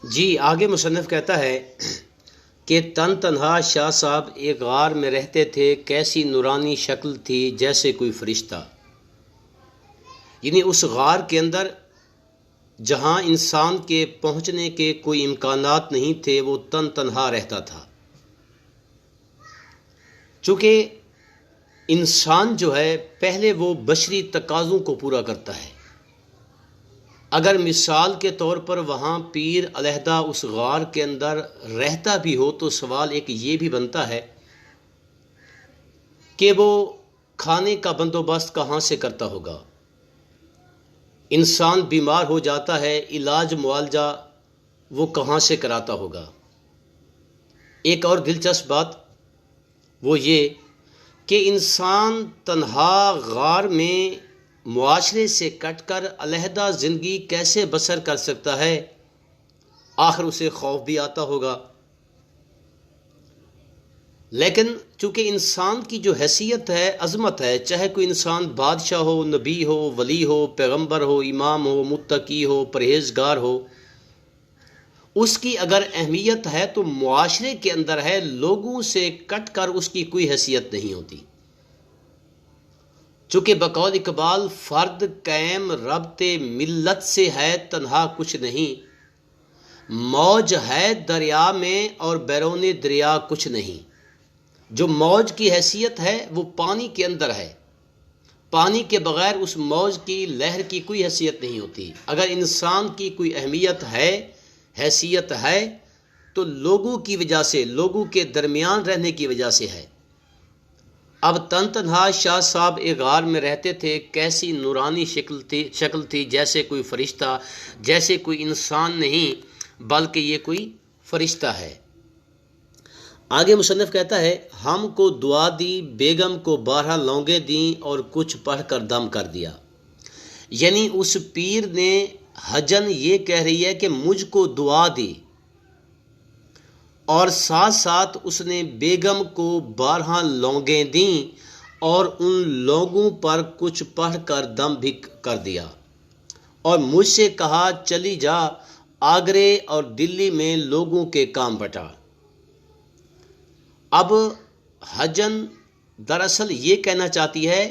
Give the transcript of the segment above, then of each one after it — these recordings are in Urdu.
جی آگے مصنف کہتا ہے کہ تن تنہا شاہ صاحب ایک غار میں رہتے تھے، کیسی نورانی شکل تھی جیسے کوئی فرشتہ۔ یعنی اس غار کے اندر جہاں انسان کے پہنچنے کے کوئی امکانات نہیں تھے، وہ تن تنہا رہتا تھا۔ چونکہ انسان جو ہے پہلے وہ بشری تقاضوں کو پورا کرتا ہے۔ اگر مثال کے طور پر وہاں پیر علیحدہ اس غار کے اندر رہتا بھی ہو تو سوال ایک یہ بھی بنتا ہے کہ وہ کھانے کا بندوبست کہاں سے کرتا ہوگا؟ انسان بیمار ہو جاتا ہے، علاج معالجہ وہ کہاں سے کراتا ہوگا؟ ایک اور دلچسپ بات وہ یہ کہ انسان تنہا غار میں معاشرے سے کٹ کر علیحدہ زندگی کیسے بسر کر سکتا ہے؟ آخر اسے خوف بھی آتا ہوگا۔ لیکن چونکہ انسان کی جو حیثیت ہے، عظمت ہے، چاہے کوئی انسان بادشاہ ہو، نبی ہو، ولی ہو، پیغمبر ہو، امام ہو، متقی ہو، پرہیزگار ہو، اس کی اگر اہمیت ہے تو معاشرے کے اندر ہے، لوگوں سے کٹ کر اس کی کوئی حیثیت نہیں ہوتی۔ چونکہ بقول اقبال فرد قائم ربط ملت سے ہے، تنہا کچھ نہیں، موج ہے دریا میں اور بیرون دریا کچھ نہیں۔ جو موج کی حیثیت ہے وہ پانی کے اندر ہے، پانی کے بغیر اس موج کی لہر کی کوئی حیثیت نہیں ہوتی۔ اگر انسان کی کوئی اہمیت ہے، حیثیت ہے تو لوگوں کی وجہ سے، لوگوں کے درمیان رہنے کی وجہ سے ہے۔ اب تن تنہا شاہ صاحب ایک غار میں رہتے تھے، کیسی نورانی شکل تھی جیسے کوئی فرشتہ، جیسے کوئی انسان نہیں بلکہ یہ کوئی فرشتہ ہے۔ آگے مصنف کہتا ہے ہم کو دعا دی، بیگم کو 12 لونگیں دیں اور کچھ پڑھ کر دم کر دیا۔ یعنی اس پیر نے حجن یہ کہہ رہی ہے کہ مجھ کو دعا دی، اور ساتھ ساتھ اس نے بیگم کو 12 لونگیں دیں اور ان لوگوں پر کچھ پڑھ کر دم بھی کر دیا، اور مجھ سے کہا چلی جا آگرے اور دلی میں لوگوں کے کام بٹا۔ اب حجن دراصل یہ کہنا چاہتی ہے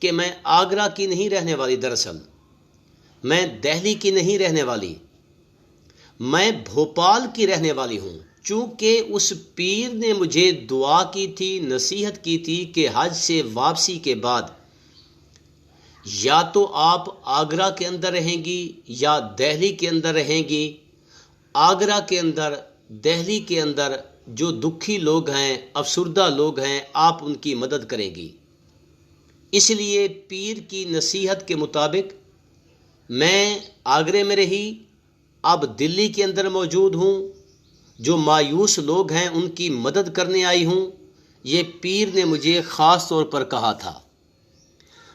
کہ میں آگرہ کی نہیں رہنے والی، دراصل میں دہلی کی نہیں رہنے والی، میں بھوپال کی رہنے والی ہوں۔ چونکہ اس پیر نے مجھے دعا کی تھی، نصیحت کی تھی کہ حج سے واپسی کے بعد یا تو آپ آگرہ کے اندر رہیں گی یا دہلی کے اندر رہیں گی۔ آگرہ کے اندر، دہلی کے اندر جو دکھی لوگ ہیں، افسردہ لوگ ہیں، آپ ان کی مدد کریں گی۔ اس لیے پیر کی نصیحت کے مطابق میں آگرے میں رہی، اب دلی کے اندر موجود ہوں، جو مایوس لوگ ہیں ان کی مدد کرنے آئی ہوں۔ یہ پیر نے مجھے خاص طور پر کہا تھا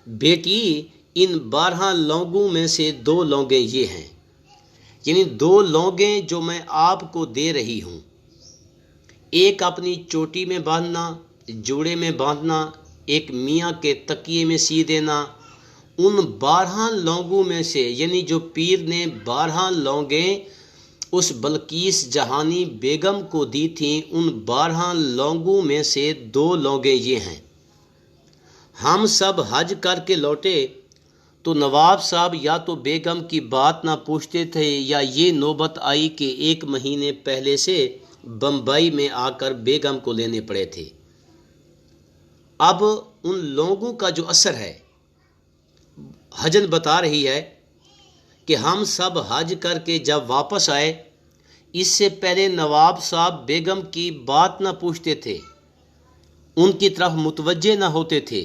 بیٹی ان 12 لونگوں میں سے 2 لونگیں یہ ہیں، یعنی 2 لونگیں جو میں آپ کو دے رہی ہوں، ایک اپنی چوٹی میں باندھنا، جوڑے میں باندھنا، ایک میاں کے تکیے میں سی دینا۔ ان 12 لونگوں میں سے، یعنی جو پیر نے 12 لونگیں اس بلقیس جہانی بیگم کو دی تھیں، ان 12 لونگوں میں سے 2 لونگیں یہ ہیں۔ ہم سب حج کر کے لوٹے تو نواب صاحب یا تو بیگم کی بات نہ پوچھتے تھے یا یہ نوبت آئی کہ 1 مہینے پہلے سے بمبئی میں آ کر بیگم کو لینے پڑے تھے۔ اب ان لوگوں کا جو اثر ہے، حجن بتا رہی ہے کہ ہم سب حج کر کے جب واپس آئے، اس سے پہلے نواب صاحب بیگم کی بات نہ پوچھتے تھے، ان کی طرف متوجہ نہ ہوتے تھے،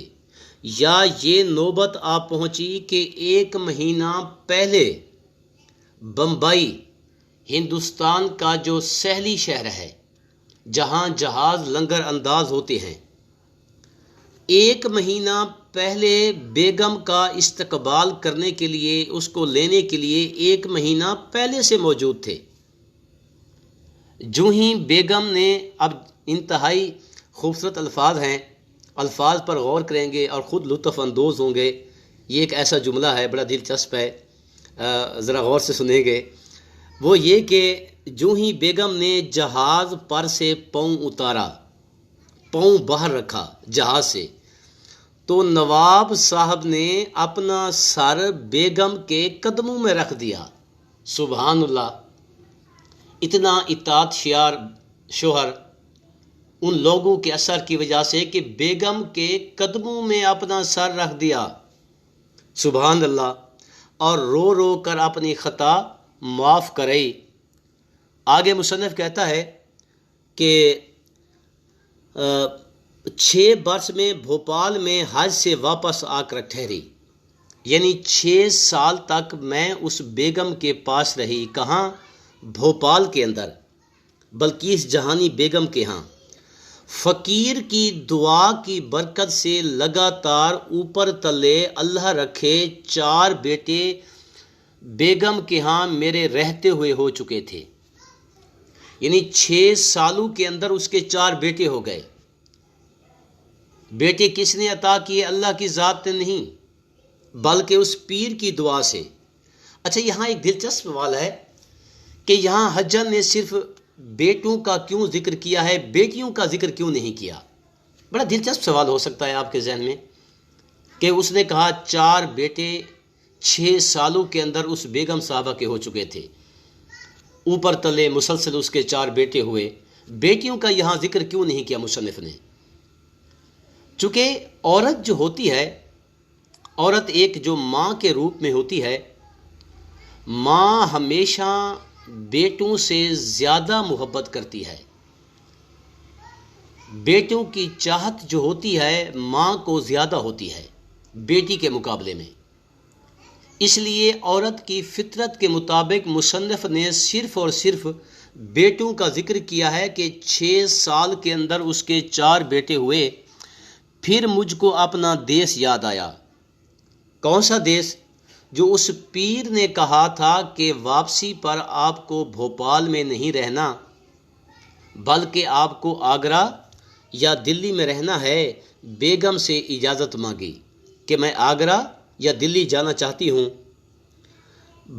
یا یہ نوبت آ پہنچی کہ 1 مہینہ پہلے بمبئی، ہندوستان کا جو ساحلی شہر ہے جہاں جہاز لنگر انداز ہوتے ہیں، 1 مہینہ پہلے بیگم کا استقبال کرنے کے لیے، اس کو لینے کے لیے 1 مہینہ پہلے سے موجود تھے۔ جو ہی بیگم نے، اب انتہائی خوبصورت الفاظ ہیں، الفاظ پر غور کریں گے اور خود لطف اندوز ہوں گے۔ یہ ایک ایسا جملہ ہے، بڑا دلچسپ ہے، ذرا غور سے سنیں گے۔ وہ یہ کہ جو ہی بیگم نے جہاز پر سے پاؤں اتارا، پاؤں باہر رکھا جہاز سے، تو نواب صاحب نے اپنا سر بیگم کے قدموں میں رکھ دیا۔ سبحان اللہ! اتنا اطاعت شیار شوہر ان لوگوں کے اثر کی وجہ سے کہ بیگم کے قدموں میں اپنا سر رکھ دیا، سبحان اللہ، اور رو رو کر اپنی خطا معاف کرائی۔ آگے مصنف کہتا ہے کہ 6 برس میں بھوپال میں حج سے واپس آ کر ٹھہری، یعنی 6 سال تک میں اس بیگم کے پاس رہی۔ کہاں؟ بھوپال کے اندر، بلقیس جہانی بیگم کے ہاں۔ فقیر کی دعا کی برکت سے لگاتار اوپر تلے اللہ رکھے 4 بیٹے بیگم کے ہاں میرے رہتے ہوئے ہو چکے تھے، یعنی 6 سالوں کے اندر اس کے 4 بیٹے ہو گئے۔ بیٹے کس نے عطا کیے؟ اللہ کی ذات نے نہیں، بلکہ اس پیر کی دعا سے۔ اچھا، یہاں ایک دلچسپ سوال ہے کہ یہاں حجن نے صرف بیٹوں کا کیوں ذکر کیا ہے، بیٹیوں کا ذکر کیوں نہیں کیا؟ بڑا دلچسپ سوال ہو سکتا ہے آپ کے ذہن میں کہ اس نے کہا 4 بیٹے 6 سالوں کے اندر اس بیگم صاحبہ کے ہو چکے تھے، اوپر تلے مسلسل اس کے 4 بیٹے ہوئے، بیٹیوں کا یہاں ذکر کیوں نہیں کیا مصنف نے؟ چونکہ عورت جو ہوتی ہے، عورت ایک جو ماں کے روپ میں ہوتی ہے، ماں ہمیشہ بیٹوں سے زیادہ محبت کرتی ہے۔ بیٹوں کی چاہت جو ہوتی ہے ماں کو زیادہ ہوتی ہے بیٹی کے مقابلے میں۔ اس لیے عورت کی فطرت کے مطابق مصنف نے صرف اور صرف بیٹوں کا ذکر کیا ہے کہ 6 سال کے اندر اس کے 4 بیٹے ہوئے۔ پھر مجھ کو اپنا دیس یاد آیا۔ کون سا دیس؟ جو اس پیر نے کہا تھا کہ واپسی پر آپ کو بھوپال میں نہیں رہنا بلکہ آپ کو آگرہ یا دلی میں رہنا ہے۔ بیگم سے اجازت مانگی کہ میں آگرہ یا دلی جانا چاہتی ہوں۔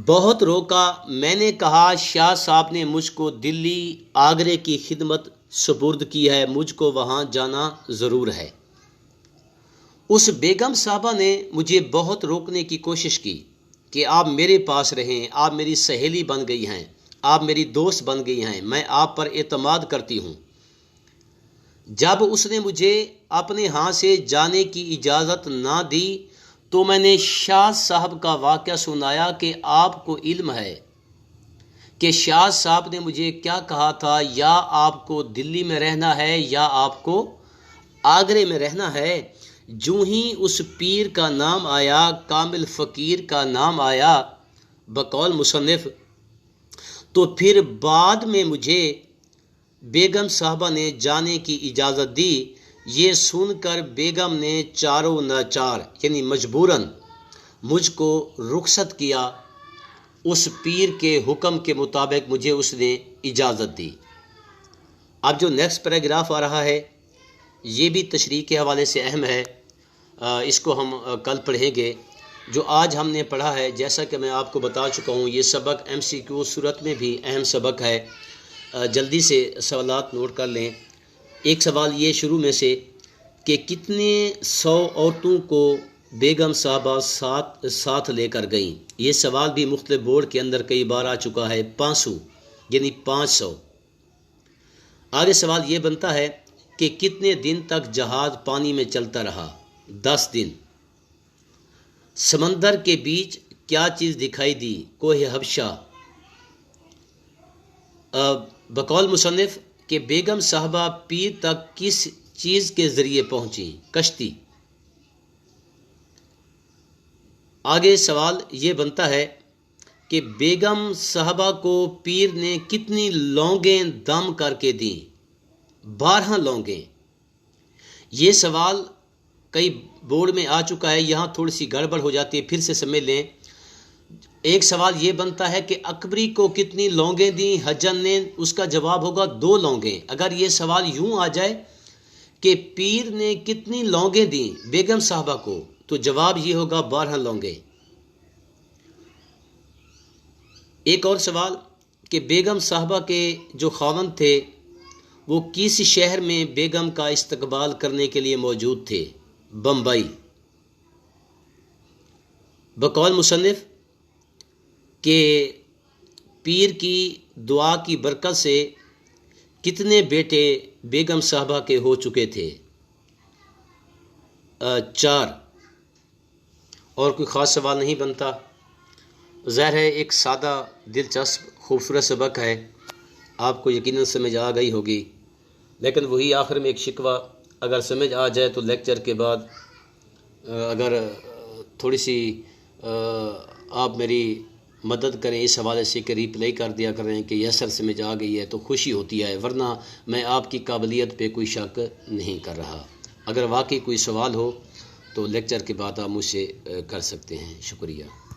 بہت روکا، میں نے کہا شاہ صاحب نے مجھ کو دلی آگرے کی خدمت سپرد کی ہے، مجھ کو وہاں جانا ضرور ہے۔ اس بیگم صاحبہ نے مجھے بہت روکنے کی کوشش کی کہ آپ میرے پاس رہیں، آپ میری سہیلی بن گئی ہیں، آپ میری دوست بن گئی ہیں، میں آپ پر اعتماد کرتی ہوں۔ جب اس نے مجھے اپنے ہاں سے جانے کی اجازت نہ دی تو میں نے شاہ صاحب کا واقعہ سنایا کہ آپ کو علم ہے کہ شاہ صاحب نے مجھے کیا کہا تھا، یا آپ کو دلی میں رہنا ہے یا آپ کو آگرے میں رہنا ہے۔ جو ہی اس پیر کا نام آیا، کامل فقیر کا نام آیا بقول مصنف، تو پھر بعد میں مجھے بیگم صاحبہ نے جانے کی اجازت دی۔ یہ سن کر بیگم نے چاروں ناچار یعنی مجبوراً مجھ کو رخصت کیا، اس پیر کے حکم کے مطابق مجھے اس نے اجازت دی۔ اب جو نیکسٹ پیراگراف آ رہا ہے یہ بھی تشریح کے حوالے سے اہم ہے، اس کو ہم کل پڑھیں گے۔ جو آج ہم نے پڑھا ہے، جیسا کہ میں آپ کو بتا چکا ہوں، یہ سبق MCQ صورت میں بھی اہم سبق ہے۔ جلدی سے سوالات نوٹ کر لیں۔ ایک سوال یہ شروع میں سے کہ کتنے 100 عورتوں کو بیگم صاحبہ ساتھ لے کر گئیں؟ یہ سوال بھی مختلف بورڈ کے اندر کئی بار آ چکا ہے۔ 500 یعنی 500۔ آگے سوال یہ بنتا ہے کہ کتنے دن تک جہاز پانی میں چلتا رہا؟ 10 دن۔ سمندر کے بیچ کیا چیز دکھائی دی؟ کوہ حبشہ۔ بقول مصنف کہ بیگم صاحبہ پیر تک کس چیز کے ذریعے پہنچی؟ کشتی۔ آگے سوال یہ بنتا ہے کہ بیگم صاحبہ کو پیر نے کتنی لونگیں دم کر کے دیں؟ 12 لونگیں۔ یہ سوال کئی بورڈ میں آ چکا ہے، یہاں تھوڑی سی گڑبڑ ہو جاتی ہے، پھر سے سمجھ لیں۔ ایک سوال یہ بنتا ہے کہ اکبری کو کتنی لونگیں دیں حجن نے؟ اس کا جواب ہوگا 2 لونگیں۔ اگر یہ سوال یوں آ جائے کہ پیر نے کتنی لونگیں دیں بیگم صاحبہ کو، تو جواب یہ ہوگا 12 لونگیں۔ ایک اور سوال کہ بیگم صاحبہ کے جو خاوند تھے وہ کس شہر میں بیگم کا استقبال کرنے کے لیے موجود تھے؟ بمبئی۔ بقول مصنف کہ پیر کی دعا کی برکت سے کتنے بیٹے بیگم صاحبہ کے ہو چکے تھے؟ 4۔ اور کوئی خاص سوال نہیں بنتا۔ ظاہر ہے ایک سادہ دلچسپ خوبصورت سبق ہے، آپ کو یقیناً سمجھ آ گئی ہوگی، لیکن وہی آخر میں ایک شکوہ، اگر سمجھ آ جائے تو لیکچر کے بعد اگر تھوڑی سی آپ میری مدد کریں اس حوالے سے کہ ریپلائی کر دیا کریں کہ یس سر سمجھ آ گئی ہے تو خوشی ہوتی ہے، ورنہ میں آپ کی قابلیت پہ کوئی شک نہیں کر رہا۔ اگر واقعی کوئی سوال ہو تو لیکچر کے بعد آپ مجھ سے کر سکتے ہیں۔ شکریہ۔